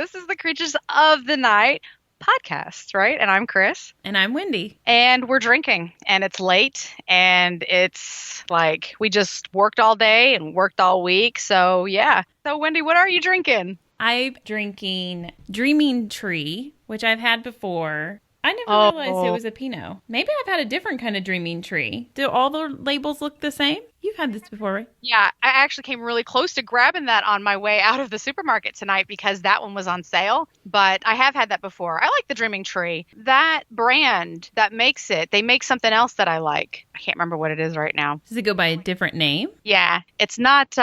This is the Creatures of the Night podcast, right? And I'm Chris. And I'm Wendy. And we're drinking. And it's late. And it's like we just worked all day and worked all week. So, yeah. So, Wendy, what are you drinking? I'm drinking Dreaming Tree, which I've had before. I never realized it was a Pinot. Maybe I've had a different kind of Dreaming Tree. Do all the labels look the same? You've had this before, right? Yeah, I actually came really close to grabbing that on my way out of the supermarket tonight because that one was on sale. But I have had that before. I like the Dreaming Tree. That brand that makes it, they make something else that I like. I can't remember what it is right now. Does it go by a different name? Yeah, it's not...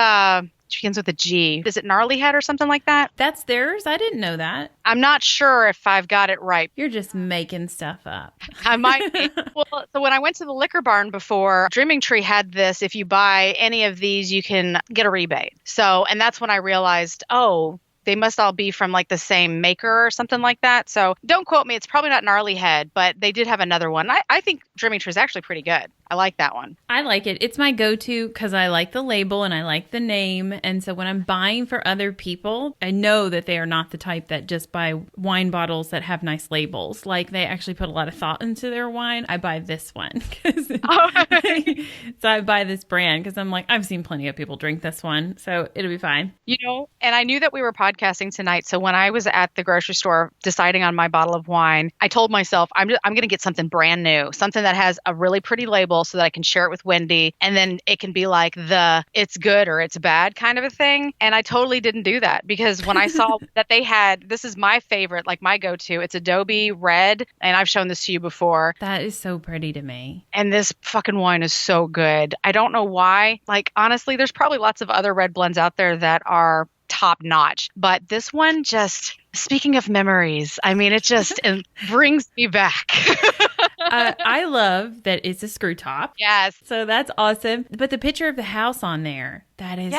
begins with a G. Is it Gnarly Head or something like that? That's theirs? I didn't know that. I'm not sure if I've got it right. You're just making stuff up. I might be. Well, so when I went to the liquor barn before, Dreaming Tree had this. If you buy any of these, you can get a rebate. So, and that's when I realized, oh, they must all be from like the same maker or something like that. So don't quote me. It's probably not Gnarly Head, but they did have another one. I think Dreaming Tree is actually pretty good. I like that one. I like it. It's my go-to because I like the label and I like the name. And so when I'm buying for other people, I know that they are not the type that just buy wine bottles that have nice labels. Like they actually put a lot of thought into their wine. I buy this one. So I buy this brand because I'm like, I've seen plenty of people drink this one. So it'll be fine. You know, and I knew that we were podcasting tonight. So when I was at the grocery store deciding on my bottle of wine, I told myself, I'm going to get something brand new, something that has a really pretty label so that I can share it with Wendy. And then it can be like the it's good or it's bad kind of a thing. And I totally didn't do that because when I saw that they had, this is my favorite, like my go-to, it's Adobe Red. And I've shown this to you before. That is so pretty to me. And this fucking wine is so good. I don't know why. Like, honestly, there's probably lots of other red blends out there that are top notch. But this one just, speaking of memories, I mean, it just it brings me back. I love that it's a screw top. Yes. So that's awesome. But the picture of the house on there, that is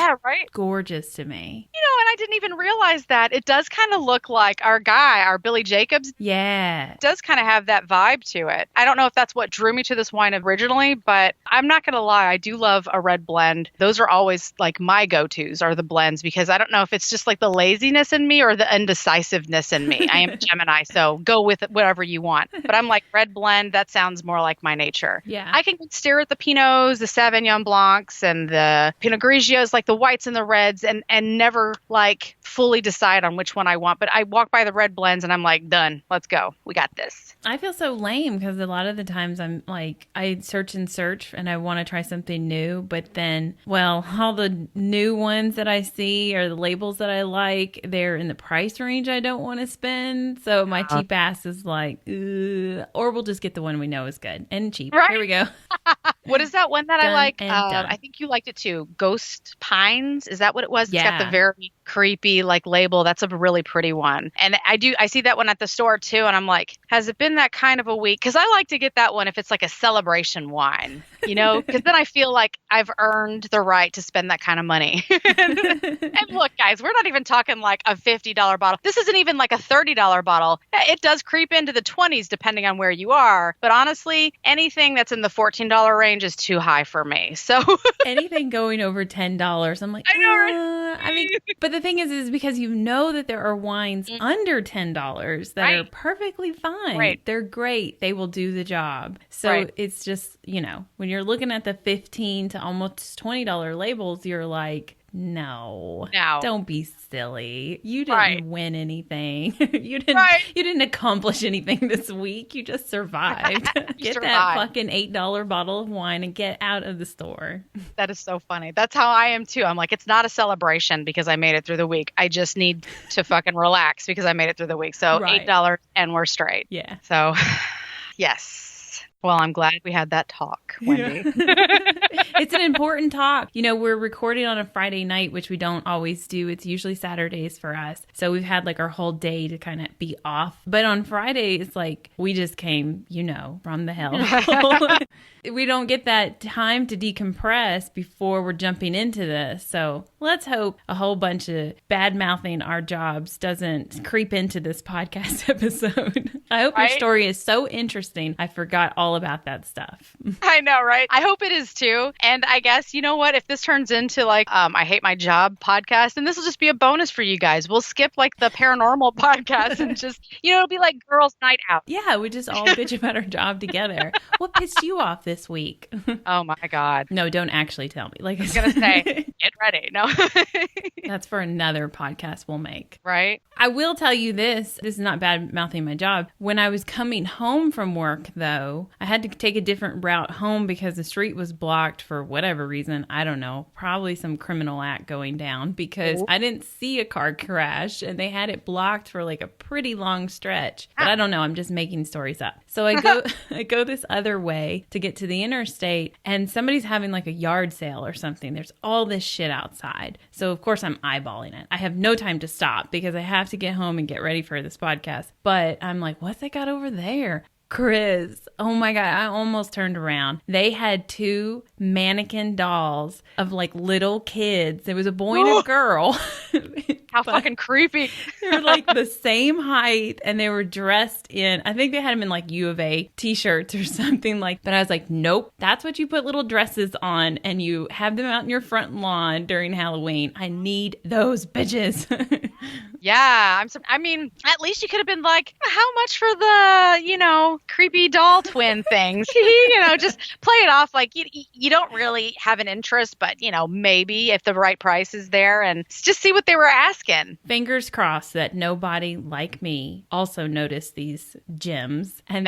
gorgeous to me. You know, and I didn't even realize that. It does kind of look like our guy, our Billy Jacobs. Yeah. It does kind of have that vibe to it. I don't know if that's what drew me to this wine originally, but I'm not going to lie. I do love a red blend. Those are always like my go-tos are the blends because I don't know if it's just like the laziness in me or the indecisiveness in me. I am a Gemini, so go with it, whatever you want. But I'm like red blend. That sounds more like my nature. Yeah. I can stare at the Pinots, the Sauvignon Blancs, and the Pinot Grigios, like the whites and the reds, and never like fully decide on which one I want. But I walk by the red blends and I'm like, done. Let's go. We got this. I feel so lame because a lot of the times I'm like, I search and I want to try something new. But then, well, all the new ones that I see or the labels that I like, they're in the price range I don't want to spend. So my cheap ass is like, ugh. Or we'll just get the one we know is good and cheap. Right. Here we go. What is that one that I like? Done. I think you liked it too. Ghost Pines. Is that what it was? Yeah. It's got the very creepy like label. That's a really pretty one. And I see that one at the store too. And I'm like, has it been that kind of a week? Because I like to get that one if it's like a celebration wine, you know, because then I feel like I've earned the right to spend that kind of money. And look, guys, we're not even talking like a $50 bottle. This isn't even like a $30 bottle. It does creep into the 20s depending on where you are. But honestly, anything that's in the $14 range is too high for me. So anything going over $10, I'm like, I know, right? I mean, but the thing is because you know that there are wines under $10 that are perfectly fine. Right. They're great. They will do the job. So it's just, you know, when you're looking at the $15 to almost $20 labels, you're like, no, don't be silly. You didn't win anything. You didn't accomplish anything this week. You just survived. Get that fucking $8 bottle of wine and get out of the store. That is so funny. That's how I am too. I'm like, it's not a celebration because I made it through the week. I just need to fucking relax because I made it through the week. So $8 and we're straight. Yeah. So yes. Well, I'm glad we had that talk, Wendy. It's an important talk. You know, we're recording on a Friday night, which we don't always do. It's usually Saturdays for us. So we've had like our whole day to kind of be off. But on Friday, it's like we just came, you know, from the hell. We don't get that time to decompress before we're jumping into this. So let's hope a whole bunch of bad mouthing our jobs doesn't creep into this podcast episode. I hope your story is so interesting. I forgot all about that stuff. I know, right? I hope it is too. And I guess, you know what, if this turns into like I Hate My Job podcast, then this will just be a bonus for you guys. We'll skip like the paranormal podcast and just, it'll be like girls' night out. Yeah, we just all bitch about our job together. What pissed you off this week? Oh my God. No, don't actually tell me. Like I was going to say, get ready. No. That's for another podcast we'll make. Right. I will tell you this is not bad mouthing my job. When I was coming home from work, though, I had to take a different route home because the street was blocked for whatever reason. I don't know. Probably some criminal act going down because I didn't see a car crash and they had it blocked for like a pretty long stretch. But I don't know. I'm just making stories up. So I go this other way to get to the interstate and somebody's having like a yard sale or something. There's all this shit outside. So of course I'm eyeballing it. I have no time to stop because I have to get home and get ready for this podcast. But I'm like, what's they got over there? Chris, oh my God, I almost turned around. They had 2 mannequin dolls of like little kids. There was a boy and a girl. How fucking creepy. They were like the same height and they were dressed in, I think they had them in like U of A t-shirts or something like that. But I was like, nope, that's what you put little dresses on and you have them out in your front lawn during Halloween. I need those bitches. Yeah, I mean, at least you could have been like, how much for the, creepy doll twin things? Just play it off like you don't really have an interest, but, maybe if the right price is there and just see what they were asking. Fingers crossed that nobody like me also noticed these gems and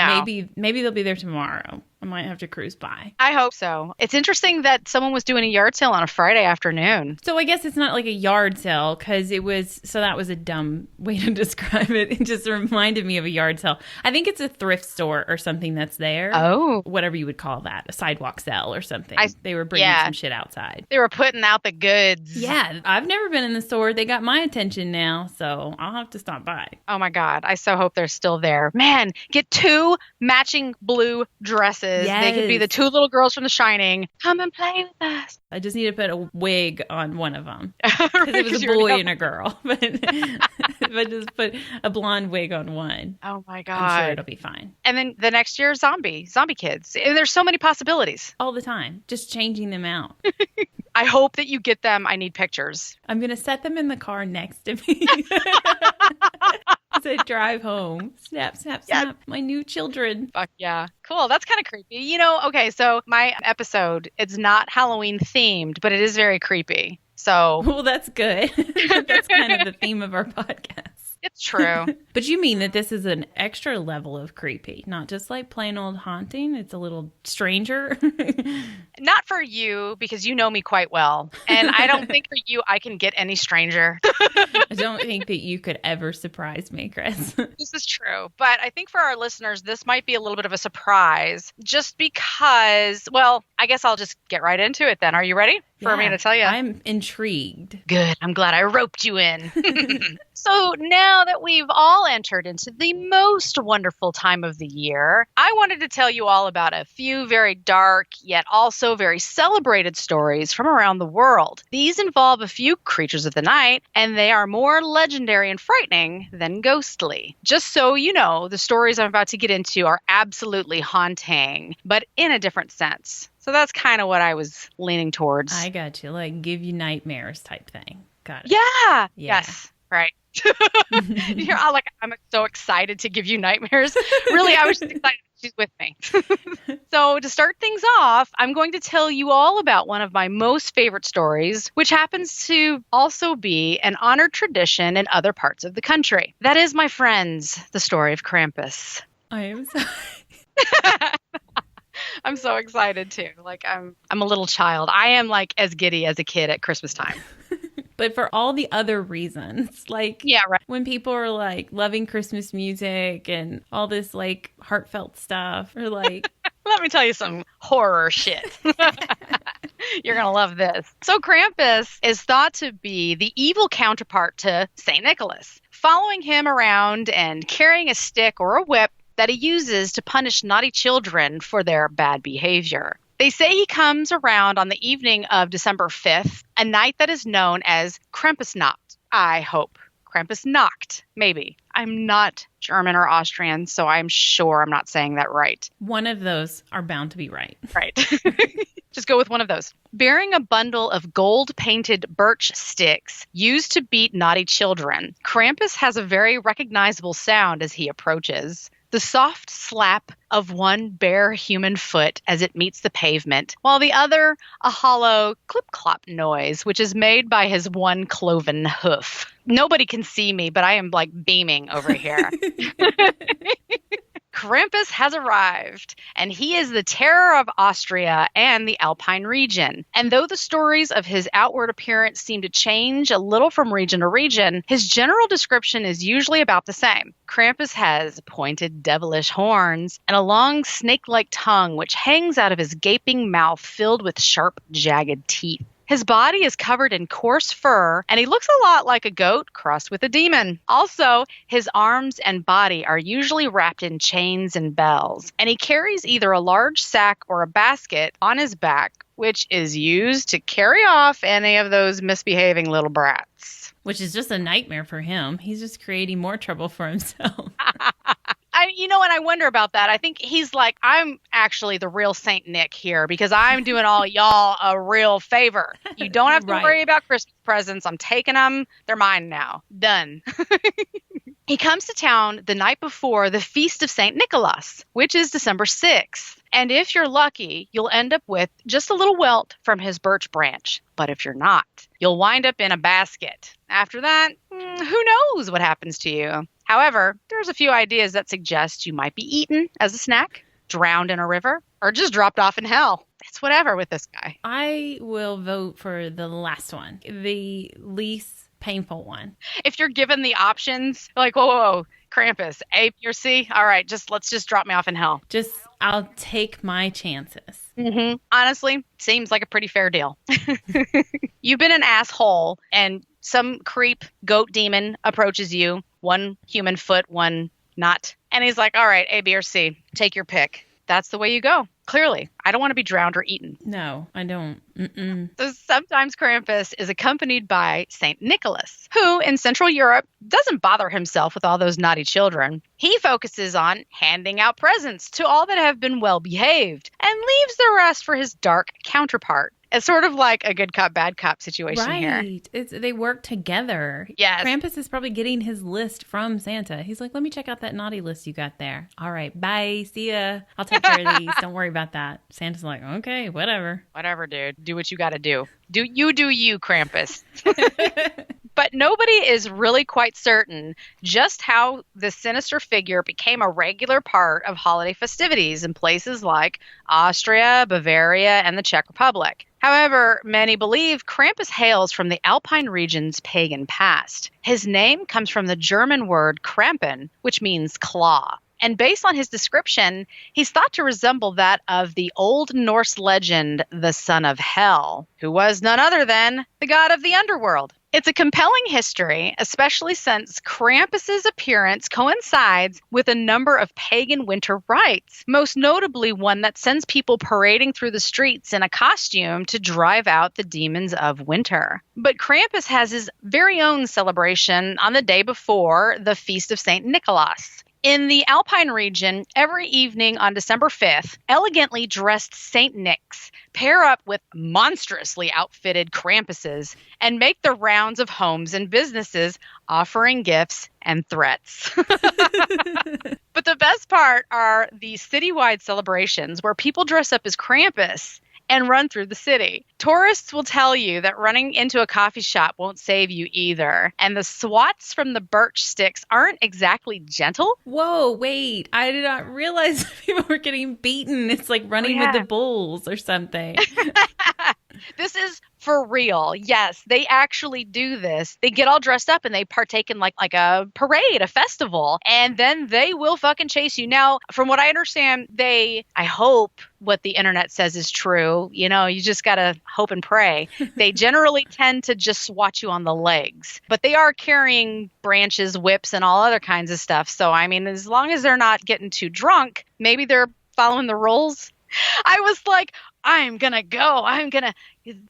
maybe they'll be there tomorrow. I might have to cruise by. I hope so. It's interesting that someone was doing a yard sale on a Friday afternoon. So I guess it's not like a yard sale because that was a dumb way to describe it. It just reminded me of a yard sale. I think it's a thrift store or something that's there. Oh. Whatever you would call that. A sidewalk sale or something. They were bringing some shit outside. They were putting out the goods. Yeah. I've never been in the store. They got my attention now, so I'll have to stop by. Oh my God. I so hope they're still there. Man, get 2 matching blue dresses. Yes. They could be the 2 little girls from The Shining. Come and play with us. I just need to put a wig on one of them. Because it was a boy and a girl. But just put a blonde wig on one. Oh my God. I'm sure it'll be fine. And then the next year, zombie kids. And there's so many possibilities. All the time. Just changing them out. I hope that you get them. I need pictures. I'm going to set them in the car next to me. As I drive home. Snap, snap, snap. Yes. My new children. Fuck yeah. Cool. That's kind of creepy. Okay, so my episode, it's not Halloween themed, but it is very creepy. So. Well, that's good. That's kind of the theme of our podcast. It's true. But you mean that this is an extra level of creepy, not just like plain old haunting. It's a little stranger. Not for you, because you know me quite well. And I don't think for you I can get any stranger. I don't think that you could ever surprise me, Chris. This is true. But I think for our listeners, this might be a little bit of a surprise just because, well, I guess I'll just get right into it then. Are you ready for me to tell you? I'm intrigued. Good. I'm glad I roped you in. So now that we've all entered into the most wonderful time of the year, I wanted to tell you all about a few very dark yet also very celebrated stories from around the world. These involve a few creatures of the night, and they are more legendary and frightening than ghostly. Just so you know, the stories I'm about to get into are absolutely haunting, but in a different sense. So that's kind of what I was leaning towards. I got you. Like give you nightmares type thing. Got it. Yeah. Yes. Right. You're all like, I'm so excited to give you nightmares. Really, I was just excited she's with me. So to start things off, I'm going to tell you all about one of my most favorite stories, which happens to also be an honored tradition in other parts of the country. That is, my friends, the story of Krampus. I am sorry. I'm so excited too. Like I'm a little child. I am like as giddy as a kid at Christmas time. But for all the other reasons, like when people are like loving Christmas music and all this like heartfelt stuff, or like let me tell you some horror shit. You're going to love this. So Krampus is thought to be the evil counterpart to St. Nicholas, following him around and carrying a stick or a whip that he uses to punish naughty children for their bad behavior. They say he comes around on the evening of December 5th, a night that is known as Krampusnacht. I hope Krampus nacht, maybe. I'm not German or Austrian, so I'm sure I'm not saying that right. One of those are bound to be right. Right. Just go with one of those. Bearing a bundle of gold-painted birch sticks used to beat naughty children, Krampus has a very recognizable sound as he approaches. The soft slap of one bare human foot as it meets the pavement, while the other a hollow clip-clop noise, which is made by his one cloven hoof. Nobody can see me, but I am like beaming over here. Krampus has arrived, and he is the terror of Austria and the Alpine region. And though the stories of his outward appearance seem to change a little from region to region, his general description is usually about the same. Krampus has pointed devilish horns and a long snake-like tongue which hangs out of his gaping mouth filled with sharp, jagged teeth. His body is covered in coarse fur, and he looks a lot like a goat crossed with a demon. Also, his arms and body are usually wrapped in chains and bells, and he carries either a large sack or a basket on his back, which is used to carry off any of those misbehaving little brats. Which is just a nightmare for him. He's just creating more trouble for himself. And I wonder about that. I think he's like, I'm actually the real Saint Nick here because I'm doing all y'all a real favor. You don't have to worry about Christmas presents. I'm taking them. They're mine now. Done. He comes to town the night before the Feast of St. Nicholas, which is December 6th. And if you're lucky, you'll end up with just a little welt from his birch branch. But if you're not, you'll wind up in a basket. After that, who knows what happens to you? However, there's a few ideas that suggest you might be eaten as a snack, drowned in a river, or just dropped off in hell. It's whatever with this guy. I will vote for the last one, the least painful one. If you're given the options, like, whoa, Krampus, A, B, or C, all right, let's just drop me off in hell. I'll take my chances. Mm-hmm. Honestly, seems like a pretty fair deal. You've been an asshole, and some creep goat demon approaches you, one human foot, one not. And he's like, all right, A, B, or C, take your pick. That's the way you go. Clearly, I don't want to be drowned or eaten. No, I don't. Mm-mm. So sometimes Krampus is accompanied by St. Nicholas, who in Central Europe doesn't bother himself with all those naughty children. He focuses on handing out presents to all that have been well behaved and leaves the rest for his dark counterpart. It's sort of like a good cop, bad cop situation here. Right. They work together. Yes. Krampus is probably getting his list from Santa. He's like, let me check out that naughty list you got there. All right. Bye. See ya. I'll take care of these. Don't worry about that. Santa's like, okay, whatever. Whatever, dude. Do what you got to do. Do you, Krampus. But nobody is really quite certain just how this sinister figure became a regular part of holiday festivities in places like Austria, Bavaria, and the Czech Republic. However, many believe Krampus hails from the Alpine region's pagan past. His name comes from the German word Krampen, which means claw. And based on his description, he's thought to resemble that of the Old Norse legend, the son of Hel, who was none other than the god of the underworld. It's a compelling history, especially since Krampus's appearance coincides with a number of pagan winter rites, most notably one that sends people parading through the streets in a costume to drive out the demons of winter. But Krampus has his very own celebration on the day before the Feast of St. Nicholas. In the Alpine region, every evening on December 5th, elegantly dressed St. Nicks pair up with monstrously outfitted Krampuses and make the rounds of homes and businesses offering gifts and threats. But the best part are the citywide celebrations where people dress up as Krampus and run through the city. Tourists will tell you that running into a coffee shop won't save you either. And the swats from the birch sticks aren't exactly gentle. Whoa, wait. I did not realize people were getting beaten. It's like running with the bulls or something. This is for real. Yes, they actually do this. They get all dressed up and they partake in like a parade, a festival, and then they will fucking chase you. Now, from what I understand, I hope what the internet says is true. You know, you just got to hope and pray. They generally tend to just swat you on the legs, but they are carrying branches, whips, and all other kinds of stuff. So, I mean, as long as they're not getting too drunk, maybe they're following the rules. I was like, I'm going to go. I'm going to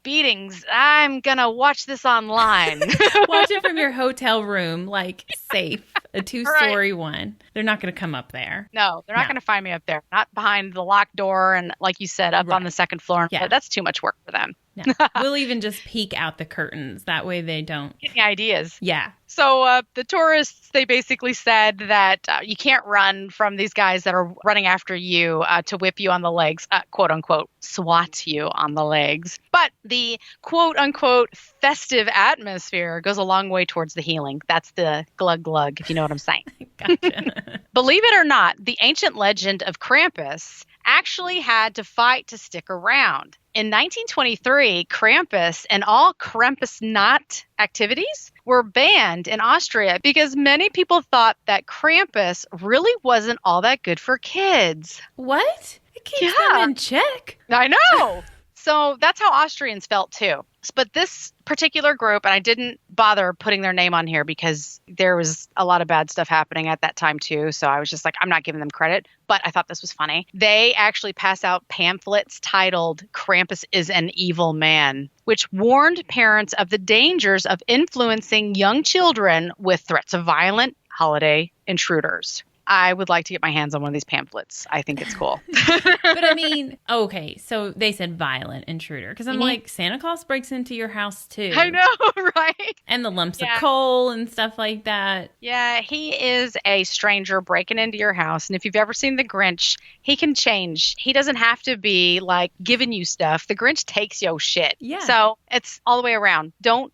beatings. I'm going to watch this online. Watch it from your hotel room, like safe, a 2-story one. They're not going to come up there. No, they're not going to find me up there. Not behind the locked door and, like you said, up on the second floor. Yeah. That's too much work for them. No. We'll even just peek out the curtains. That way they don't get any ideas. Yeah. So the tourists, they basically said that you can't run from these guys that are running after you to whip you on the legs, quote unquote, swat you on the legs. But the quote unquote festive atmosphere goes a long way towards the healing. That's the glug glug, if you know what I'm saying. Gotcha. Believe it or not, the ancient legend of Krampus actually had to fight to stick around. In 1923, Krampus and all Krampusnacht activities were banned in Austria because many people thought that Krampus really wasn't all that good for kids. What? It keeps them in check. I know. So that's how Austrians felt too. But this particular group, and I didn't bother putting their name on here because there was a lot of bad stuff happening at that time too. So I was just like, I'm not giving them credit. But I thought this was funny. They actually pass out pamphlets titled Krampus is an Evil Man, which warned parents of the dangers of influencing young children with threats of violent holiday intruders. I would like to get my hands on one of these pamphlets. I think it's cool. But I mean, okay, so they said violent intruder. Because I'm like, Santa Claus breaks into your house too. I know, right? And the lumps of coal and stuff like that. Yeah, he is a stranger breaking into your house. And if you've ever seen The Grinch, he can change. He doesn't have to be like giving you stuff. The Grinch takes your shit. Yeah. So it's all the way around. Don't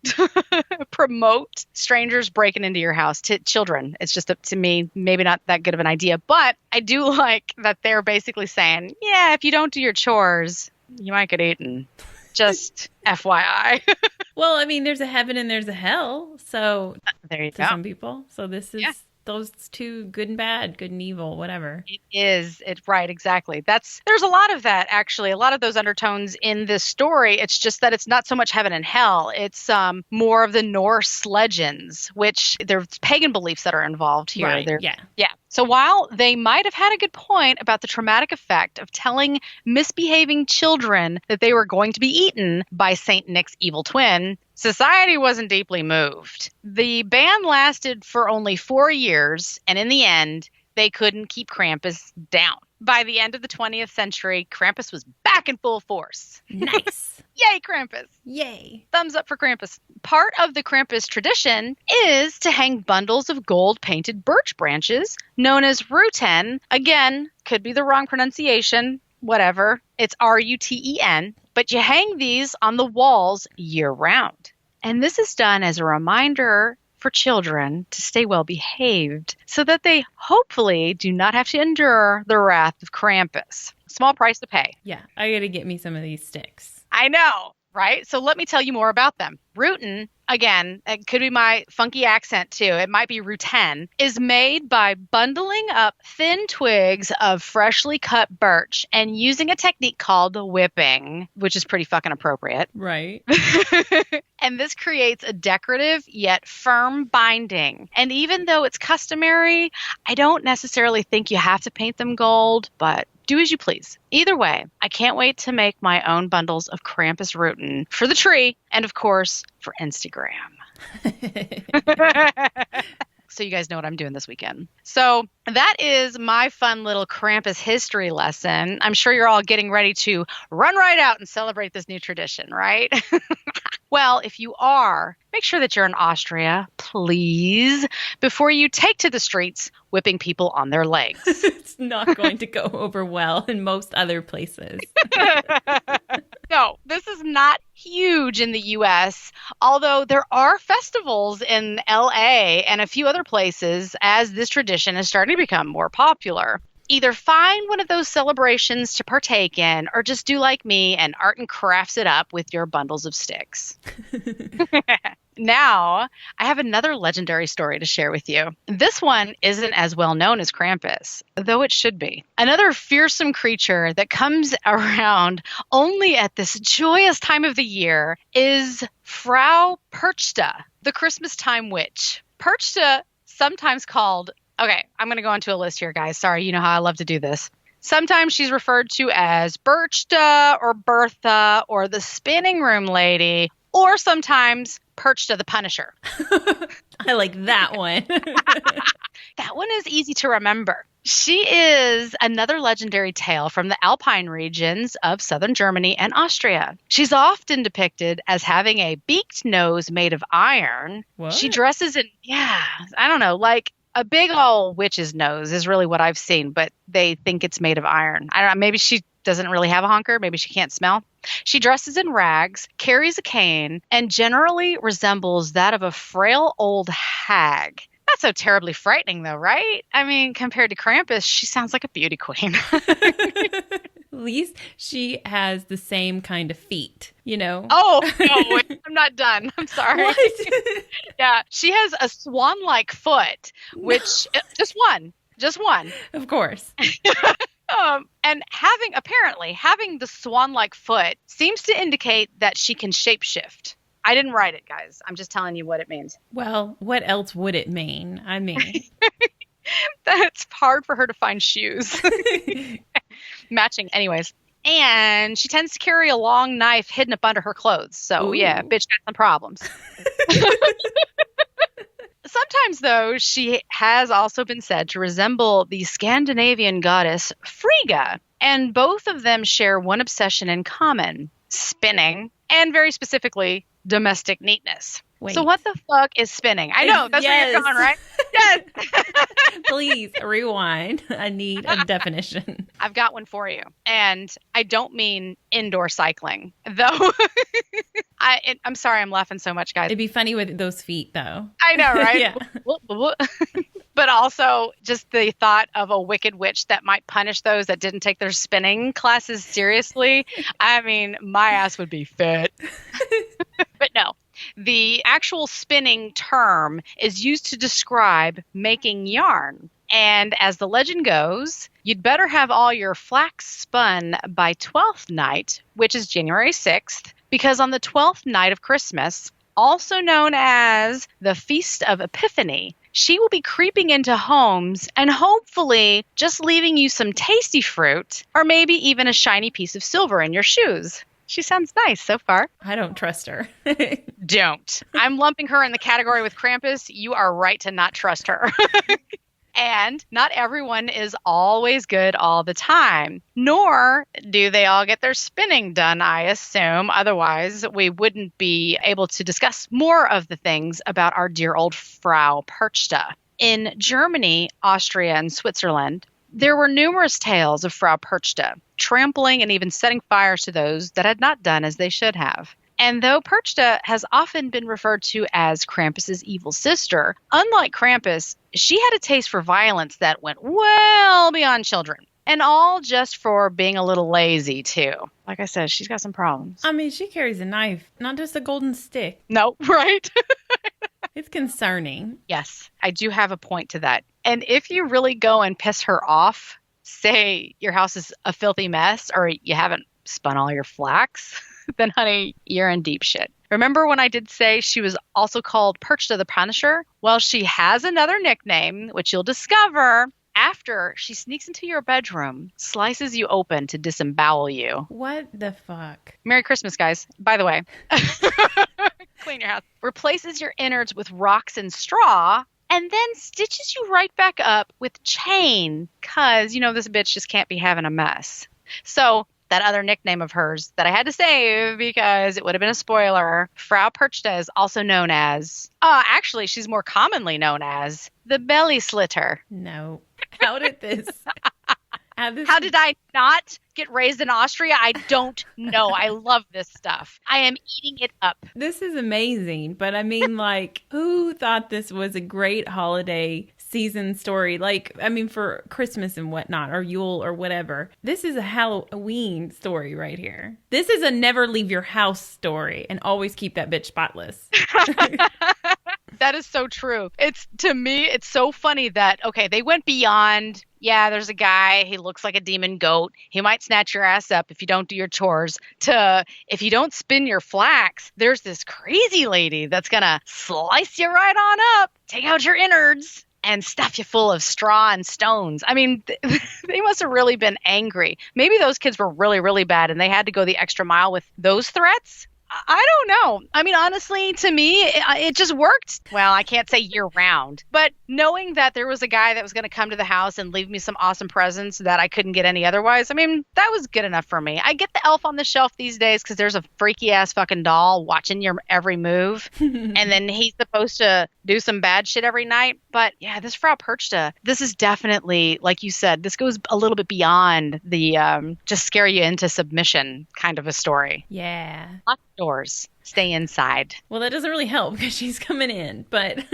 promote strangers breaking into your house to children. It's just, to me, maybe not that good of an idea. But I do like that they're basically saying, yeah, if you don't do your chores, you might get eaten. Just FYI. Well, I mean, there's a heaven and there's a hell. So there you go. To some people. So this is those two, good and bad, good and evil, whatever. It is. It's right. Exactly. There's a lot of that, actually, a lot of those undertones in this story. It's just that it's not so much heaven and hell. It's more of the Norse legends, which there's pagan beliefs that are involved here. Right. Yeah. So while they might have had a good point about the traumatic effect of telling misbehaving children that they were going to be eaten by Saint Nick's evil twin, society wasn't deeply moved. The ban lasted for only 4 years, and in the end, they couldn't keep Krampus down. By the end of the 20th century, Krampus was back in full force. Nice. Yay, Krampus. Yay. Thumbs up for Krampus. Part of the Krampus tradition is to hang bundles of gold-painted birch branches known as ruten. Again, could be the wrong pronunciation. Whatever. It's R-U-T-E-N. But you hang these on the walls year-round. And this is done as a reminder for children to stay well behaved so that they hopefully do not have to endure the wrath of Krampus. Small price to pay. Yeah, I got to get me some of these sticks. I know, right? So let me tell you more about them. Ruten, again, it could be my funky accent too. It might be ruten, is made by bundling up thin twigs of freshly cut birch and using a technique called whipping, which is pretty fucking appropriate. Right. And this creates a decorative yet firm binding. And even though it's customary, I don't necessarily think you have to paint them gold, but do as you please. Either way, I can't wait to make my own bundles of Krampus ruten for the tree and, of course, for Instagram. So you guys know what I'm doing this weekend. So that is my fun little Krampus history lesson. I'm sure you're all getting ready to run right out and celebrate this new tradition, right? Well, if you are, make sure that you're in Austria, please, before you take to the streets whipping people on their legs. It's not going to go over well in most other places. No, this is not huge in the U.S., although there are festivals in L.A. and a few other places as this tradition is starting to become more popular. Either find one of those celebrations to partake in or just do like me and art and crafts it up with your bundles of sticks. Now, I have another legendary story to share with you. This one isn't as well known as Krampus, though it should be. Another fearsome creature that comes around only at this joyous time of the year is Frau Perchta, the Christmas time witch. Perchta, sometimes called... Okay, I'm going to go into a list here, guys. Sorry, you know how I love to do this. Sometimes she's referred to as Perchta or Bertha or the spinning room lady, or sometimes Perchta the Punisher. I like that one. That one is easy to remember. She is another legendary tale from the Alpine regions of southern Germany and Austria. She's often depicted as having a beaked nose made of iron. What? She dresses in, I don't know, like a big old witch's nose is really what I've seen, but they think it's made of iron. I don't know, maybe she doesn't really have a honker. Maybe she can't smell. She dresses in rags, carries a cane, and generally resembles that of a frail old hag. Not so terribly frightening, though, right? I mean, compared to Krampus, she sounds like a beauty queen. At least she has the same kind of feet, you know? Oh, no, wait, I'm not done. I'm sorry. What? Yeah, she has a swan-like foot, which, just one. Of course. And having the swan-like foot seems to indicate that she can shapeshift. I didn't write it, guys. I'm just telling you what it means. Well, what else would it mean? I mean, that's hard for her to find shoes. Matching. Anyways. And she tends to carry a long knife hidden up under her clothes. So, yeah, bitch got some problems. Sometimes, though, she has also been said to resemble the Scandinavian goddess Frigga. And both of them share one obsession in common: spinning, and very specifically, domestic neatness. Wait. So what the fuck is spinning? I know, that's where you're going, right? Yes. Please rewind. I need a definition. I've got one for you. And I don't mean indoor cycling, though. I'm sorry I'm laughing so much, guys. It'd be funny with those feet, though. I know, right? Yeah. But also just the thought of a wicked witch that might punish those that didn't take their spinning classes seriously. I mean, my ass would be fit. But no. The actual spinning term is used to describe making yarn. And as the legend goes, you'd better have all your flax spun by 12th night, which is January 6th, because on the 12th night of Christmas, also known as the Feast of Epiphany, she will be creeping into homes and hopefully just leaving you some tasty fruit or maybe even a shiny piece of silver in your shoes. She sounds nice so far. I don't trust her. Don't. I'm lumping her in the category with Krampus. You are right to not trust her. And not everyone is always good all the time, nor do they all get their spinning done, I assume. Otherwise, we wouldn't be able to discuss more of the things about our dear old Frau Perchta. In Germany, Austria, and Switzerland, there were numerous tales of Frau Perchta, trampling and even setting fires to those that had not done as they should have. And though Perchta has often been referred to as Krampus's evil sister, unlike Krampus, she had a taste for violence that went well beyond children. And all just for being a little lazy, too. Like I said, she's got some problems. I mean, she carries a knife, not just a golden stick. No, right? It's concerning. Yes, I do have a point to that. And if you really go and piss her off, say your house is a filthy mess or you haven't spun all your flax, then honey, you're in deep shit. Remember when I did say she was also called Perchta the Punisher? Well, she has another nickname, which you'll discover after she sneaks into your bedroom, slices you open to disembowel you. What the fuck? Merry Christmas, guys. By the way. Clean your house. Replaces your innards with rocks and straw, and then stitches you right back up with chain, because, you know, this bitch just can't be having a mess. So that other nickname of hers that I had to save because it would have been a spoiler, Frau Perchta is also known as, actually, she's more commonly known as the belly slitter. No. How did this... How did I not get raised in Austria? I don't know. I love this stuff. I am eating it up. This is amazing. But I mean, like, who thought this was a great holiday season story? Like, I mean, for Christmas and whatnot, or Yule or whatever. This is a Halloween story right here. This is a never leave your house story and always keep that bitch spotless. That is so true. To me, it's so funny that, okay, they went beyond, yeah, there's a guy, he looks like a demon goat. He might snatch your ass up if you don't do your chores, to if you don't spin your flax, there's this crazy lady that's going to slice you right on up, take out your innards, and stuff you full of straw and stones. I mean, they must have really been angry. Maybe those kids were really, really bad and they had to go the extra mile with those threats. I don't know. I mean, honestly, to me, it just worked. Well, I can't say year round, but knowing that there was a guy that was going to come to the house and leave me some awesome presents that I couldn't get any otherwise, I mean, that was good enough for me. I get the elf on the shelf these days because there's a freaky ass fucking doll watching your every move. And then he's supposed to do some bad shit every night. But yeah, this Frau Perchta, this is definitely, like you said, this goes a little bit beyond the just scare you into submission kind of a story. Yeah. Lock doors. Stay inside. Well, that doesn't really help because she's coming in, but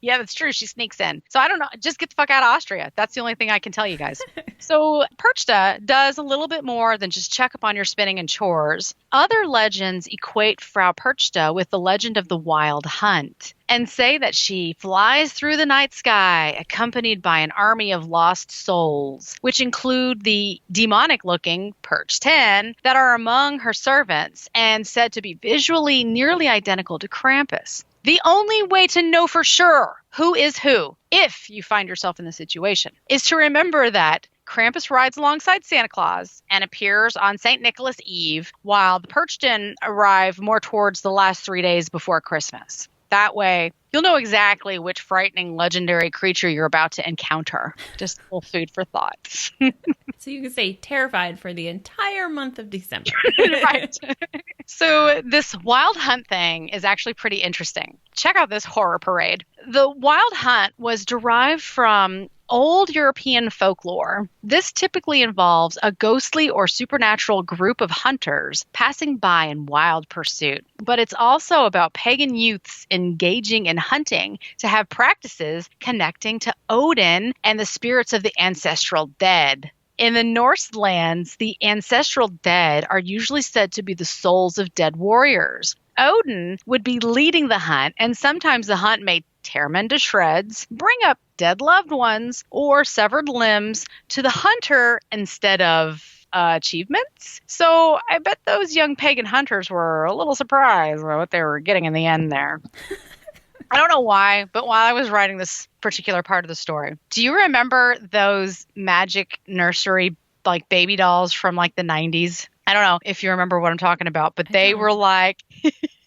yeah, that's true. She sneaks in. So I don't know. Just get the fuck out of Austria. That's the only thing I can tell you guys. So Perchta does a little bit more than just check up on your spinning and chores. Other legends equate Frau Perchta with the legend of the Wild Hunt and say that she flies through the night sky accompanied by an army of lost souls, which include the demonic-looking Perch 10 that are among her servants and said to be visually nearly identical to Krampus. The only way to know for sure who is who, if you find yourself in the situation, is to remember that Krampus rides alongside Santa Claus and appears on St. Nicholas Eve, while the Perchten arrive more towards the last 3 days before Christmas. That way, you'll know exactly which frightening legendary creature you're about to encounter. Just a little food for thought. So you can stay terrified for the entire month of December. Right. So this Wild Hunt thing is actually pretty interesting. Check out this horror parade. The Wild Hunt was derived from old European folklore. This typically involves a ghostly or supernatural group of hunters passing by in wild pursuit. But it's also about pagan youths engaging in hunting to have practices connecting to Odin and the spirits of the ancestral dead. In the Norse lands, the ancestral dead are usually said to be the souls of dead warriors. Odin would be leading the hunt, and sometimes the hunt may tear men to shreds, bring up dead loved ones, or severed limbs to the hunter instead of achievements. So I bet those young pagan hunters were a little surprised by what they were getting in the end there. I don't know why, but while I was writing this particular part of the story, do you remember those magic nursery like baby dolls from like the 90s? I don't know if you remember what I'm talking about, but they were like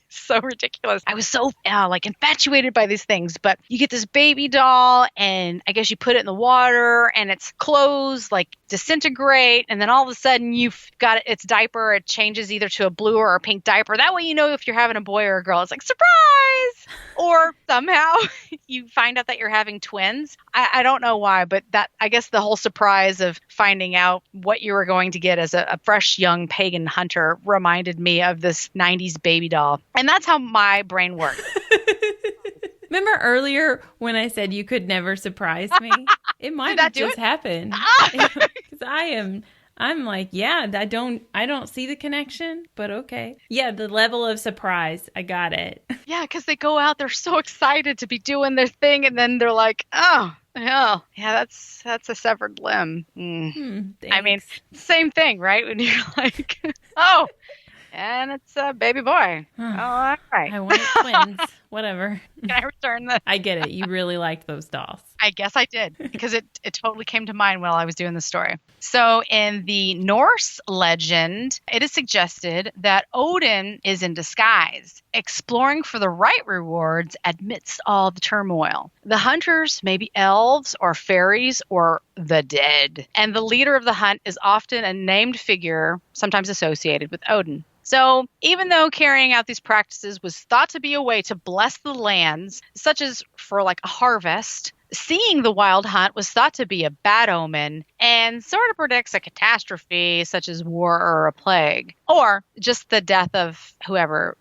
so ridiculous. I was so like infatuated by these things, but you get this baby doll and I guess you put it in the water and its clothes like disintegrate, and then all of a sudden you've got its diaper, it changes either to a blue or a pink diaper. That way you know if you're having a boy or a girl. It's like, surprise! Or somehow you find out that you're having twins. I don't know why, but that, I guess the whole surprise of finding out what you were going to get as a fresh young pagan hunter reminded me of this 90s baby doll. And that's how my brain works. Remember earlier when I said you could never surprise me? It might have just happened. Because I'm like, yeah, I don't see the connection, but okay. Yeah, the level of surprise, I got it. Yeah, because they go out, they're so excited to be doing their thing, and then they're like, oh, yeah, that's a severed limb. I mean, same thing, right? When you're like, oh, and it's a baby boy. Oh, all right. I wanted twins. Whatever. Can I return the... I get it. You really liked those dolls. I guess I did, because it totally came to mind while I was doing the story. So in the Norse legend, it is suggested that Odin is in disguise, exploring for the right rewards amidst all the turmoil. The hunters may be elves or fairies or the dead. And the leader of the hunt is often a named figure, sometimes associated with Odin. So even though carrying out these practices was thought to be a way to bless the lands, such as for like a harvest, seeing the wild hunt was thought to be a bad omen and sort of predicts a catastrophe such as war or a plague, or just the death of whoever,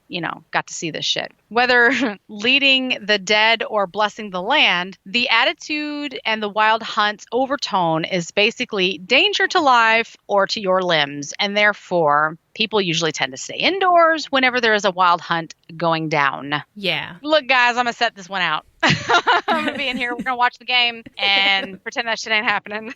got to see this shit. Whether leading the dead or blessing the land, the attitude and the wild hunt's overtone is basically danger to life or to your limbs, and therefore people usually tend to stay indoors whenever there is a wild hunt going down. Yeah. Look, guys, I'm going to set this one out. I'm going to be in here. We're going to watch the game and pretend that shit ain't happening.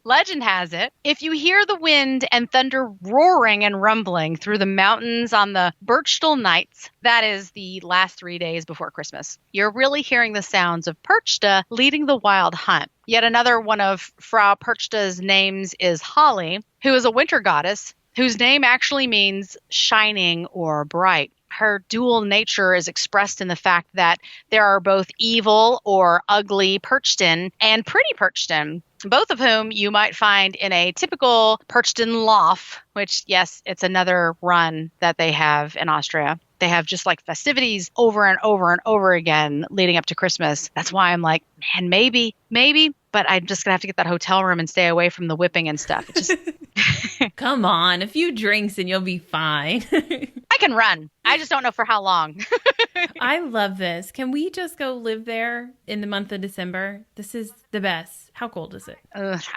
Legend has it, if you hear the wind and thunder roaring and rumbling through the mountains on the Birchtal nights, that is the last 3 days before Christmas, you're really hearing the sounds of Perchta leading the wild hunt. Yet another one of Frau Perchta's names is Holly, who is a winter goddess whose name actually means shining or bright. Her dual nature is expressed in the fact that there are both evil or ugly Perchtin and pretty Perchtin, both of whom you might find in a typical Perchtin loft, which, yes, it's another run that they have in Austria. They have just like festivities over and over and over again leading up to Christmas. That's why I'm like, man, maybe, but I'm just going to have to get that hotel room and stay away from the whipping and stuff. It just... Come on, a few drinks and you'll be fine. I can run. I just don't know for how long. I love this. Can we just go live there in the month of December? This is the best. How cold is it?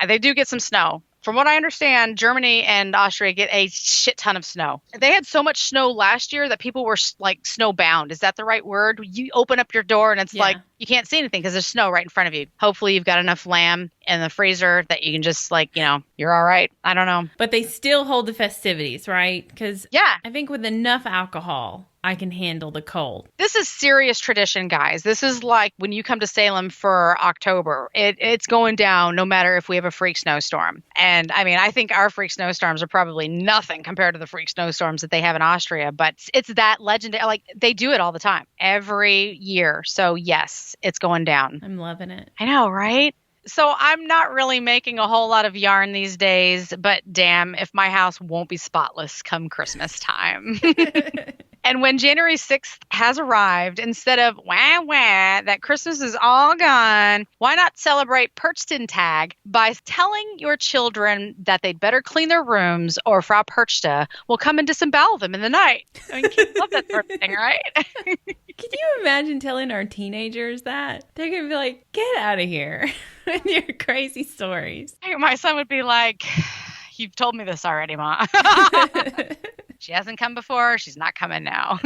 They do get some snow. From what I understand, Germany and Austria get a shit ton of snow. They had so much snow last year that people were like snowbound. Is that the right word? You open up your door and it's like you can't see anything because there's snow right in front of you. Hopefully you've got enough lamb in the freezer that you can just like, you're all right. I don't know. But they still hold the festivities, right? Because I think with enough alcohol, I can handle the cold. This is serious tradition, guys. This is like when you come to Salem for October. It's going down no matter if we have a freak snowstorm. And I mean, I think our freak snowstorms are probably nothing compared to the freak snowstorms that they have in Austria. But it's that legendary. Like they do it all the time, every year. So yes, it's going down. I'm loving it. I know, right? So I'm not really making a whole lot of yarn these days, but damn if my house won't be spotless come Christmas time. And when January 6th has arrived, instead of wah wah, that Christmas is all gone, why not celebrate Perchtentag by telling your children that they'd better clean their rooms or Frau Perchta will come and disembowel them in the night? I mean, kids love that sort of thing, right? Can you imagine telling our teenagers that? They're going to be like, get out of here with your crazy stories. My son would be like, you've told me this already, Ma. She hasn't come before. She's not coming now.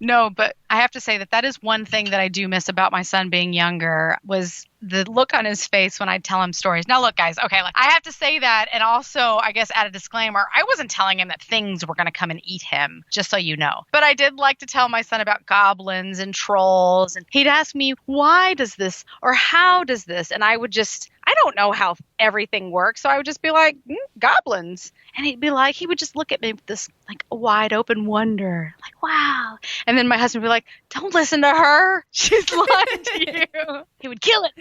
No, but I have to say that is one thing that I do miss about my son being younger was the look on his face when I tell him stories. Now, look, guys, okay, like I have to say that and also, I guess, add a disclaimer. I wasn't telling him that things were going to come and eat him, just so you know. But I did like to tell my son about goblins and trolls. And he'd ask me, why does this or how does this? And I don't know how everything works. So I would just be like, goblins. And he would just look at me with this like wide open wonder, like, wow. And then my husband would be like, don't listen to her. She's lying to you. He would kill it.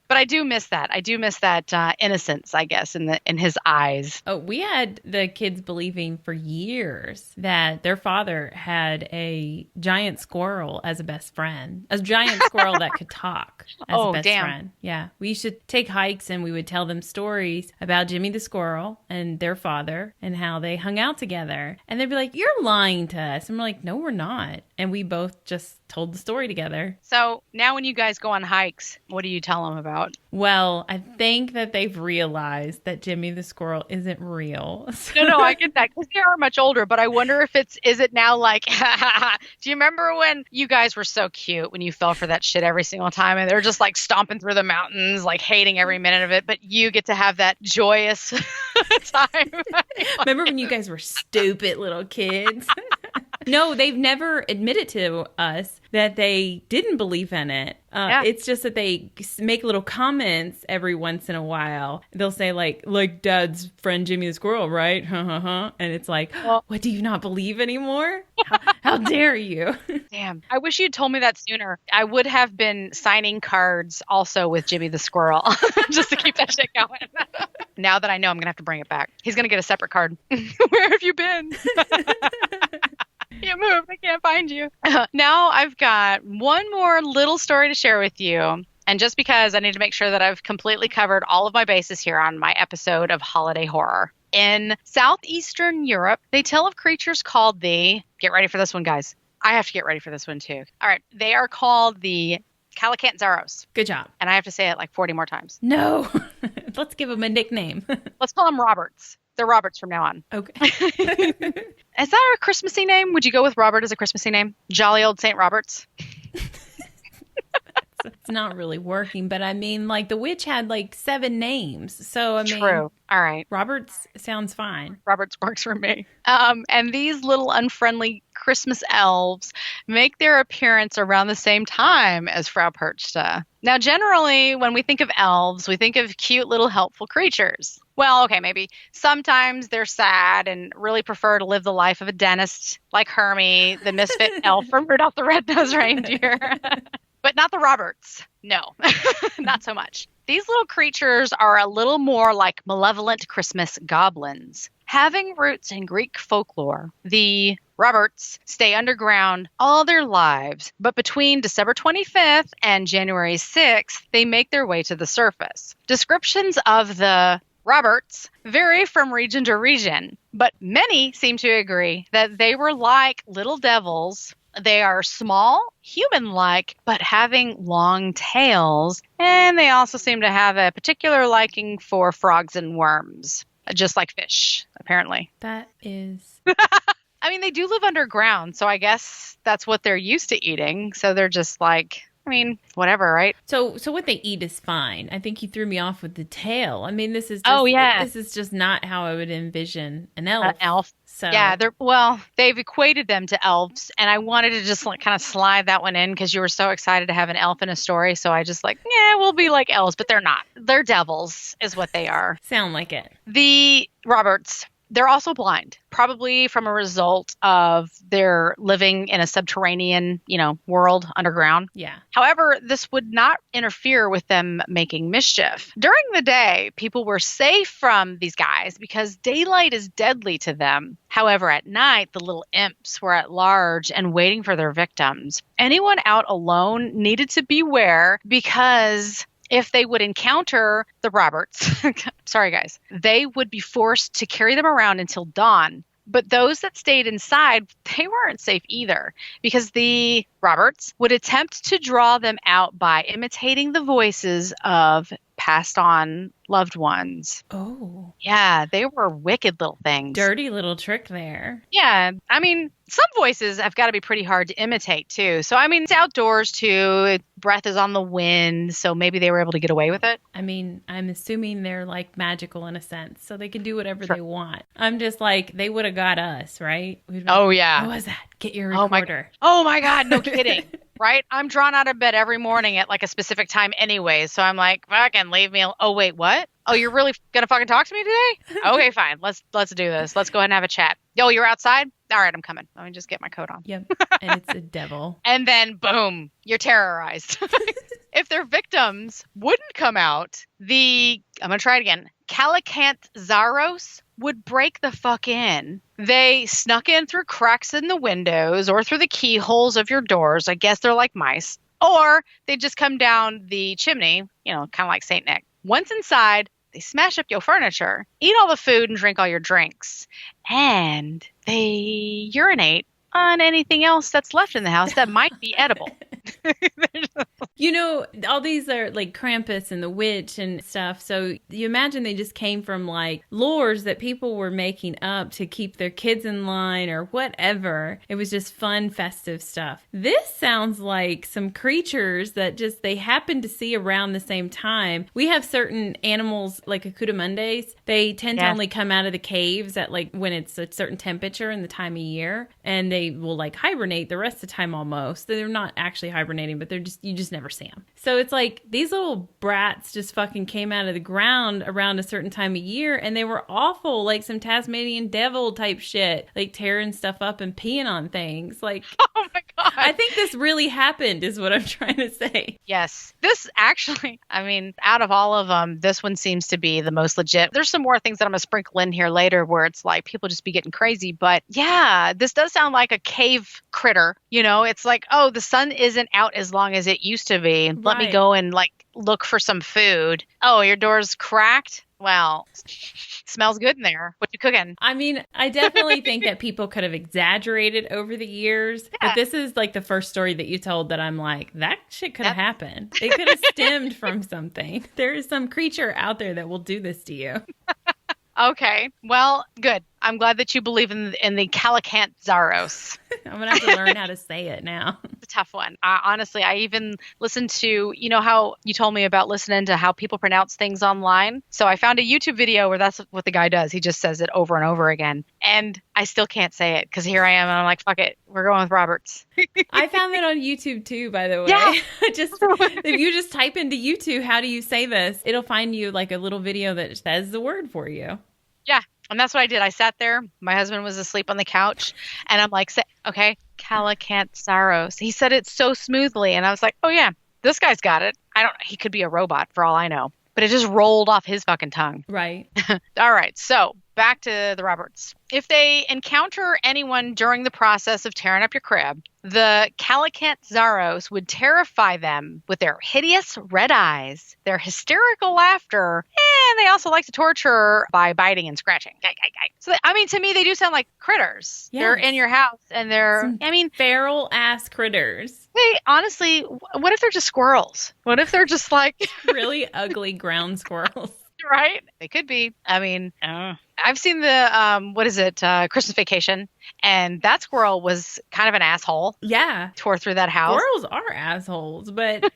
But I do miss that. I do miss that innocence, I guess, in his eyes. Oh, we had the kids believing for years that their father had a giant squirrel as a best friend, a giant squirrel that could talk as a best friend. Yeah. We used to take hikes and we would tell them stories about Jimmy the squirrel and their father and how they hung out together. And they'd be like, you're lying to us. And we're like, no, we're not. And we both just told the story together. So now when you guys go on hikes, what do you tell them about? Well, I think that they've realized that Jimmy the squirrel isn't real. No, I get that because they are much older, but I wonder if is it now like, do you remember when you guys were so cute when you fell for that shit every single time and they're just like stomping through the mountains, like hating every minute of it, but you get to have that joyous time. Remember when you guys were stupid little kids? No, they've never admitted to us that they didn't believe in it. It's just that they make little comments every once in a while. They'll say like Dad's friend Jimmy the squirrel, right? And it's like, what, do you not believe anymore? How dare you? Damn. I wish you'd told me that sooner. I would have been signing cards also with Jimmy the squirrel just to keep that shit going. Now that I know, I'm going to have to bring it back. He's going to get a separate card. Where have you been? You moved. I can't find you. Now I've got one more little story to share with you. And just because I need to make sure that I've completely covered all of my bases here on my episode of Holiday Horror. In southeastern Europe, they tell of creatures called get ready for this one, guys. I have to get ready for this one too. All right. They are called the Kallikantaros. Good job. And I have to say it like 40 more times. No. Let's give them a nickname. Let's call them Roberts. They're Roberts from now on. Okay. Is that a Christmassy name? Would you go with Robert as a Christmassy name? Jolly old St. Roberts? It's not really working. But I mean, like the witch had like 7 names. So I mean, True. All right. Roberts sounds fine. Roberts works for me. And these little unfriendly Christmas elves make their appearance around the same time as Frau Perchta. Now, generally, when we think of elves, we think of cute little helpful creatures. Well, okay, maybe sometimes they're sad and really prefer to live the life of a dentist like Hermie, the misfit elf from Rudolph the Red-Nosed Reindeer. But not the Roberts. No, not so much. These little creatures are a little more like malevolent Christmas goblins. Having roots in Greek folklore, the Roberts stay underground all their lives, but between December 25th and January 6th, they make their way to the surface. Descriptions of the Roberts vary from region to region, but many seem to agree that they were like little devils. They are small, human-like, but having long tails, and they also seem to have a particular liking for frogs and worms, just like fish, apparently. That is... I mean, they do live underground, so I guess that's what they're used to eating, so they're just like... I mean, whatever, right? So what they eat is fine. I think you threw me off with the tail. I mean, this is just, this is just not how I would envision an elf. An elf. So yeah, they've equated them to elves, and I wanted to just like kind of slide that one in because you were so excited to have an elf in a story. So I just like, yeah, we'll be like elves, but they're not. They're devils, is what they are. Sound like it. The Roberts. They're also blind, probably from a result of their living in a subterranean, world underground. Yeah. However, this would not interfere with them making mischief. During the day, people were safe from these guys because daylight is deadly to them. However, at night, the little imps were at large and waiting for their victims. Anyone out alone needed to beware because... if they would encounter the Roberts, sorry guys, they would be forced to carry them around until dawn. But those that stayed inside, they weren't safe either because the Roberts would attempt to draw them out by imitating the voices of passed on loved ones. Oh. Yeah, they were wicked little things. Dirty little trick there. Yeah, I mean, some voices have got to be pretty hard to imitate too. So, I mean, it's outdoors too. Breath is on the wind, so maybe they were able to get away with it. I mean, I'm assuming they're like magical in a sense, so they can do whatever they want. I'm just like, they would have got us, right? Oh, yeah. What was that? Get your recorder. Oh my God, no kidding. Right? I'm drawn out of bed every morning at like a specific time anyway. So I'm like, fucking leave me. Oh, wait, what? Oh, you're really going to fucking talk to me today? Okay, fine. Let's do this. Let's go ahead and have a chat. Yo, you're outside? All right, I'm coming. Let me just get my coat on. Yep. And it's a devil. And then boom, you're terrorized. If their victims wouldn't come out, I'm going to try it again. Kallikantaros would break the fuck in. They snuck in through cracks in the windows or through the keyholes of your doors. I guess they're like mice. Or they just come down the chimney, kind of like St. Nick. Once inside, they smash up your furniture, eat all the food and drink all your drinks. And they urinate on anything else that's left in the house that might be edible. All these are like Krampus and the witch and stuff. So you imagine they just came from like lores that people were making up to keep their kids in line or whatever. It was just fun, festive stuff. This sounds like some creatures that just they happen to see around the same time. We have certain animals like Akudamundes. They tend to only come out of the caves at like when it's a certain temperature and the time of year. And they will like hibernate the rest of the time almost. They're not actually hibernating, but you just never see them. So it's like these little brats just fucking came out of the ground around a certain time of year and they were awful, like some Tasmanian devil type shit, like tearing stuff up and peeing on things. Like, oh my God. I think this really happened is what I'm trying to say. Yes. This actually, I mean, out of all of them, this one seems to be the most legit. There's some more things that I'm going to sprinkle in here later where it's like people just be getting crazy. But yeah, this does sound like a cave critter. It's like, oh, the sun isn't out as long as it used to be. Let me go and like look for some food. Oh, your door's cracked? Well, smells good in there. What you cooking? I mean, I definitely think that people could have exaggerated over the years. Yeah. But this is like the first story that you told that I'm like, that shit could have happened. It could have stemmed from something. There is some creature out there that will do this to you. Okay. Well, good. I'm glad that you believe in the Kallikantaros. I'm going to have to learn how to say it now. tough one. Honestly, I even listened to, you know how you told me about listening to how people pronounce things online? So I found a YouTube video where that's what the guy does. He just says it over and over again. And I still can't say it because here I am and I'm like, fuck it. We're going with Roberts. I found that on YouTube too, by the way. Yeah. If you just type into YouTube, how do you say this? It'll find you like a little video that says the word for you. Yeah. And that's what I did. I sat there. My husband was asleep on the couch. And I'm like, okay, Kallikantaros. He said it so smoothly. And I was like, oh, yeah, this guy's got it. He could be a robot for all I know. But it just rolled off his fucking tongue. Right. All right. So back to the Roberts. If they encounter anyone during the process of tearing up your crib, the Kallikantaros would terrify them with their hideous red eyes, their hysterical laughter, and they also like to torture by biting and scratching. So, to me, they do sound like critters. Yes. They're in your house, and they're, feral-ass critters. Hey, honestly, what if they're just squirrels? What if they're just like... really ugly ground squirrels? Right? They could be. I've seen the, Christmas Vacation, and that squirrel was kind of an asshole. Yeah. Tore through that house. Squirrels are assholes, but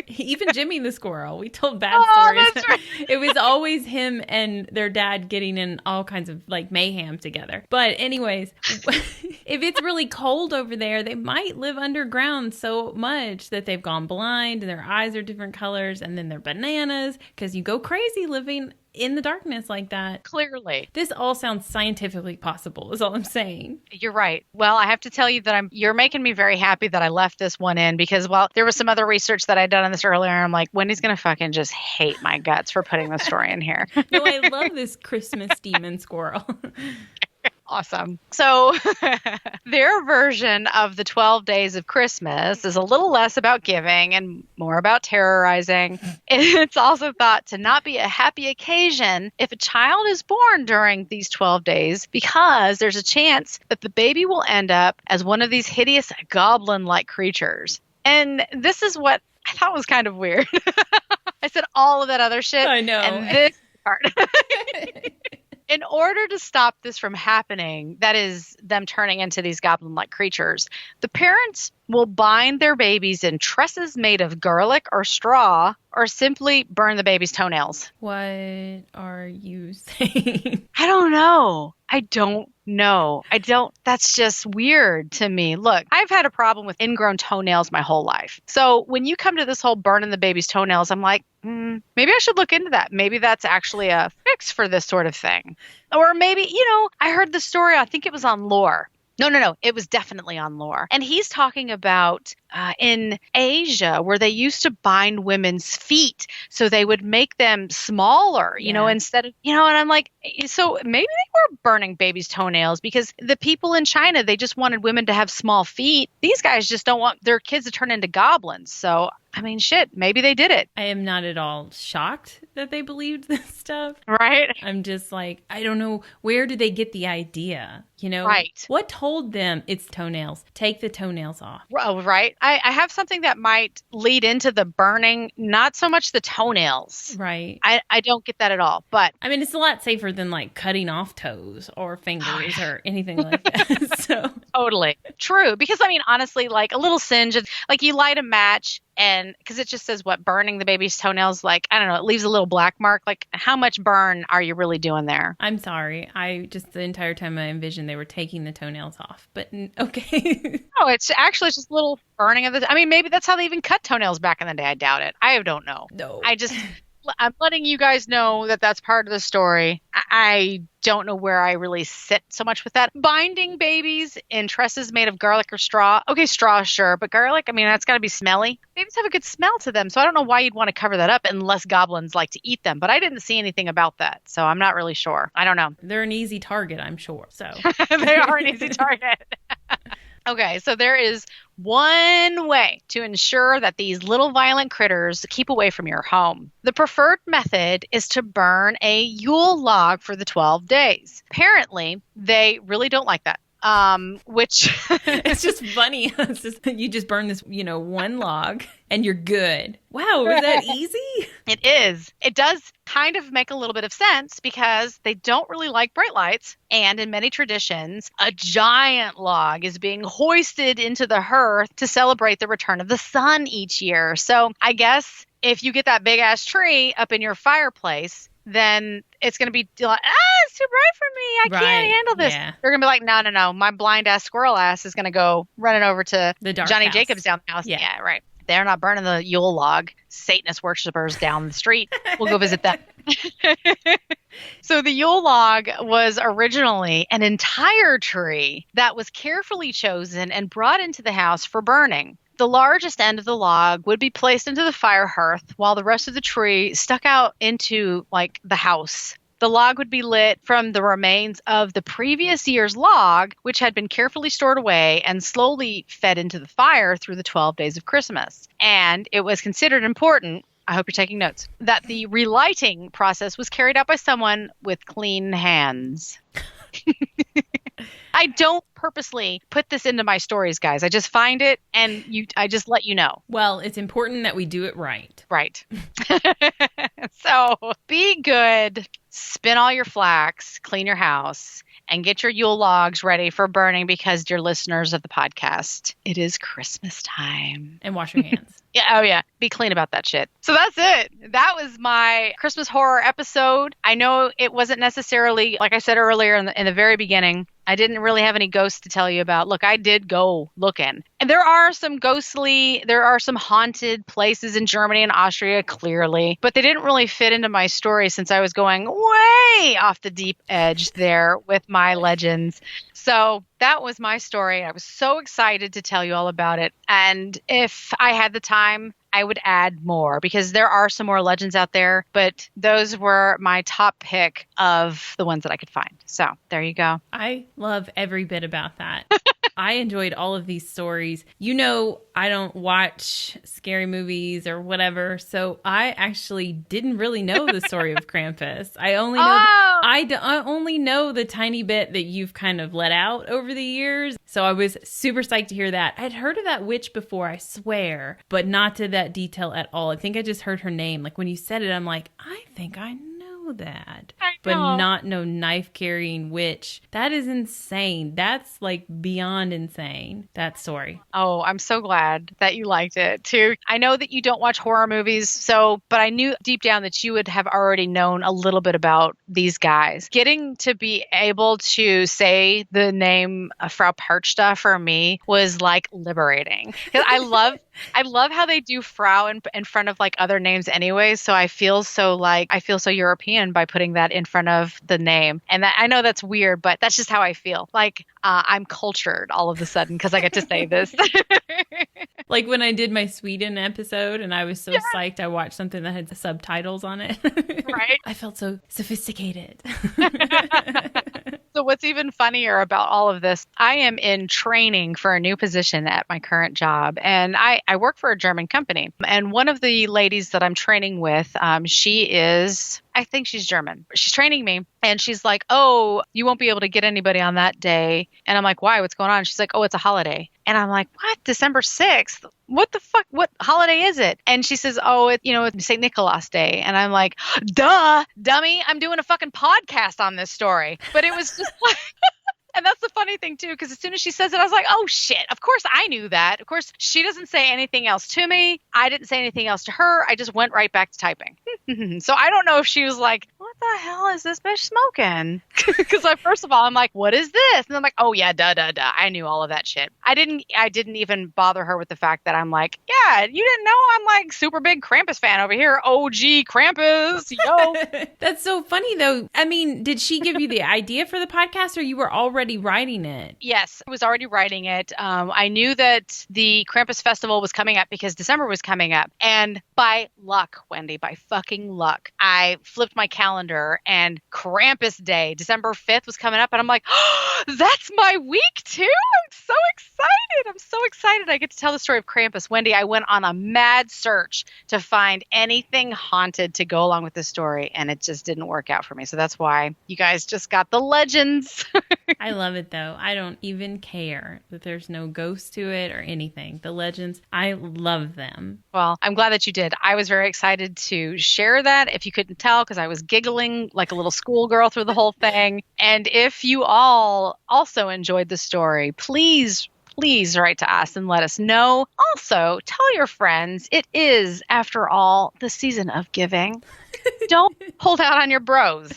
even Jimmy the squirrel, we told bad stories. That's right. It was always him and their dad getting in all kinds of like mayhem together. But anyways, if it's really cold over there, they might live underground so much that they've gone blind and their eyes are different colors, and then they're bananas because you go crazy living in the darkness like that. Clearly. This all sounds scientifically possible, is all I'm saying. You're right. Well, I have to tell you that you're making me very happy that I left this one in because, there was some other research that I'd done on this earlier. And I'm like, Wendy's going to fucking just hate my guts for putting the story in here. No, I love this Christmas demon squirrel. Awesome. So their version of the 12 days of Christmas is a little less about giving and more about terrorizing. It's also thought to not be a happy occasion if a child is born during these 12 days because there's a chance that the baby will end up as one of these hideous goblin-like creatures. And this is what I thought was kind of weird. I said all of that other shit. I know. And this part. In order to stop this from happening, that is them turning into these goblin-like creatures, the parents will bind their babies in tresses made of garlic or straw or simply burn the baby's toenails. What are you saying? I don't know. That's just weird to me. Look, I've had a problem with ingrown toenails my whole life. So when you come to this whole burning the baby's toenails, I'm like, maybe I should look into that. Maybe that's actually a fix for this sort of thing. Or maybe, I heard the story, I think it was on Lore. No. It was definitely on Lore. And he's talking about in Asia where they used to bind women's feet so they would make them smaller, instead of, and I'm like, so maybe they were burning babies' toenails because the people in China, they just wanted women to have small feet. These guys just don't want their kids to turn into goblins. So, shit, maybe they did it. I am not at all shocked that they believed this stuff. Right. I'm just like, I don't know. Where did they get the idea? Right. What told them it's toenails? Take the toenails off. Oh, right. I have something that might lead into the burning, not so much the toenails. Right. I don't get that at all. But it's a lot safer than like cutting off toes or fingers or anything like that. So totally. True. Because honestly, like a little singe, like you light a match and because it just says burning the baby's toenails, like, I don't know, it leaves a little black mark. Like how much burn are you really doing there? I'm sorry. The entire time I envisioned they were taking the toenails off, but okay. No, it's actually just a little burning of maybe that's how they even cut toenails back in the day. I doubt it. I don't know. No. I'm letting you guys know that that's part of the story. I don't know where I really sit so much with that. Binding babies in tresses made of garlic or straw. Okay, straw, sure. But garlic, that's got to be smelly. Babies have a good smell to them. So I don't know why you'd want to cover that up unless goblins like to eat them. But I didn't see anything about that. So I'm not really sure. I don't know. They're an easy target, I'm sure. So they are an easy target. Okay, so there is one way to ensure that these little violent critters keep away from your home. The preferred method is to burn a Yule log for the 12 days. Apparently, they really don't like that. which it's just funny. It's just, you just burn this, one log and you're good. Wow, was that easy? It is. It does kind of make a little bit of sense because they don't really like bright lights. And in many traditions, a giant log is being hoisted into the hearth to celebrate the return of the sun each year. So I guess if you get that big ass tree up in your fireplace, then it's going to be like, it's too bright for me. I can't handle this. Yeah. They're going to be like, no. My blind ass squirrel ass is going to go running over to the dark Johnny house. Jacobs down the house. Yeah, right. They're not burning the Yule log. Satanist worshippers down the street. We'll go visit them. So the Yule log was originally an entire tree that was carefully chosen and brought into the house for burning. The largest end of the log would be placed into the fire hearth while the rest of the tree stuck out into the house. The log would be lit from the remains of the previous year's log, which had been carefully stored away and slowly fed into the fire through the 12 days of Christmas. And it was considered important, I hope you're taking notes, that the relighting process was carried out by someone with clean hands. I don't purposely put this into my stories, guys. I just find it and I just let you know. Well, it's important that we do it right. Right. So be good, spin all your flax, clean your house, and get your Yule logs ready for burning because, dear listeners of the podcast, it is Christmas time. And wash your hands. Yeah. Be clean about that shit. So that's it. That was my Christmas horror episode. I know it wasn't necessarily, like I said earlier in the very beginning, I didn't really have any ghosts to tell you about. Look, I did go looking. And there are some haunted places in Germany and Austria, clearly. But they didn't really fit into my story since I was going way off the deep edge there with my legends. So that was my story. I was so excited to tell you all about it. And if I had the time, I would add more because there are some more legends out there, but those were my top pick of the ones that I could find. So there you go. I love every bit about that. I enjoyed all of these stories. I don't watch scary movies or whatever, so I actually didn't really know the story of Krampus. I only know I only know the tiny bit that you've kind of let out over the years. So I was super psyched to hear that. I'd heard of that witch before, I swear, but not to that detail at all. I think I just heard her name. Like when you said it, I'm like, I think I know that. But not no knife carrying witch. That is insane. That's beyond insane, that story. Oh, I'm so glad that you liked it too. I know that you don't watch horror movies, but I knew deep down that you would have already known a little bit about these guys. Getting to be able to say the name Frau Perchta for me was liberating. I love how they do Frau in front of other names anyway. So I feel so European by putting that in front of the name. And I know that's weird, but that's just how I feel. I'm cultured all of a sudden because I get to say this. Like when I did my Sweden episode and I was so psyched I watched something that had the subtitles on it. Right? I felt so sophisticated. So what's even funnier about all of this, I am in training for a new position at my current job. And I work for a German company. And one of the ladies that I'm training with, I think she's German. She's training me. And she's like, oh, you won't be able to get anybody on that day. And I'm like, why? What's going on? She's like, oh, it's a holiday. And I'm like, what? December 6th? What the fuck? What holiday is it? And she says, oh, it's St. Nicholas Day. And I'm like, duh, dummy. I'm doing a fucking podcast on this story. But it was just and that's the funny thing, too, because as soon as she says it, I was like, oh, shit. Of course I knew that. Of course, she doesn't say anything else to me. I didn't say anything else to her. I just went right back to typing. So I don't know if she was like, what the hell is this bitch smoking? Because first of all, I'm like, what is this? And I'm like, oh, yeah, duh. I knew all of that shit. I didn't even bother her with the fact that I'm like, yeah, you didn't know I'm super big Krampus fan over here. OG Krampus, yo. That's so funny, though. I mean, did she give you the idea for the podcast or you were already writing it? Yes, I was already writing it. I knew that the Krampus Festival was coming up because December was coming up. And by luck, Wendy, by fucking luck, I flipped my calendar and Krampus Day, December 5th was coming up. And I'm like, oh, that's my week too. I'm so excited. I get to tell the story of Krampus. Wendy, I went on a mad search to find anything haunted to go along with this story. And it just didn't work out for me. So that's why you guys just got the legends. I love it though. I don't even care that there's no ghost to it or anything. The legends, I love them. Well, I'm glad that you did. I was very excited to share that, if you couldn't tell, because I was giggling like a little schoolgirl through the whole thing. And if you all also enjoyed the story, please write to us and let us know. Also, tell your friends. It is, after all, the season of giving. Don't hold out on your bros.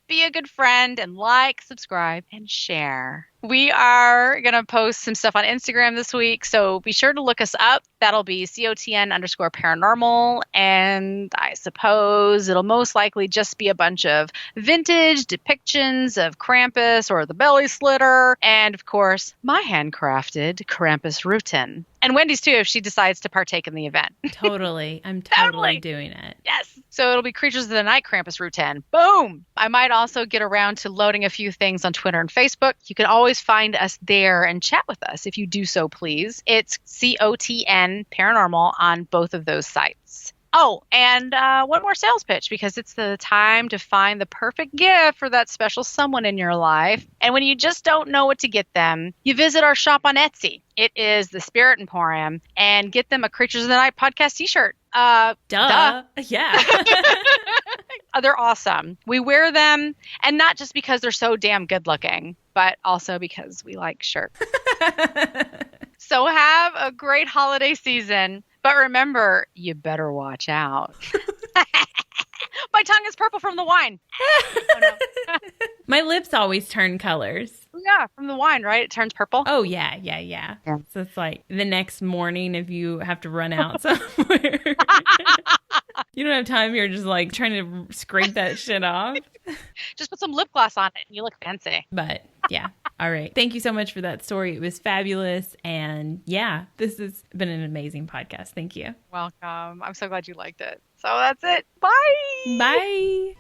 Be a good friend and like, subscribe, and share. We are going to post some stuff on Instagram this week, so be sure to look us up. That'll be COTN_paranormal, and I suppose it'll most likely just be a bunch of vintage depictions of Krampus or the belly slitter, and of course, my handcrafted Krampus routine. And Wendy's too, if she decides to partake in the event. Totally. I'm totally doing it. Yes. So it'll be Creatures of the Night Krampus routine. Boom. I might also get around to loading a few things on Twitter and Facebook. You can always find us there and chat with us if you do so, please. It's COTN Paranormal on both of those sites. Oh, and one more sales pitch, because it's the time to find the perfect gift for that special someone in your life. And when you just don't know what to get them, you visit our shop on Etsy. It is the Spirit Emporium, and get them a Creatures of the Night podcast t-shirt. Duh. Yeah. They're awesome. We wear them, and not just because they're so damn good looking, but also because we like shirts. So have a great holiday season. But remember, you better watch out. My tongue is purple from the wine. Oh, no. My lips always turn colors. Yeah, from the wine, right? It turns purple. Oh, yeah. So it's like the next morning if you have to run out somewhere. You don't have time. You're just like trying to scrape that shit off. Just put some lip gloss on it and you look fancy. But yeah. All right. Thank you so much for that story. It was fabulous. And yeah, this has been an amazing podcast. Thank you. Welcome. I'm so glad you liked it. So that's it. Bye. Bye.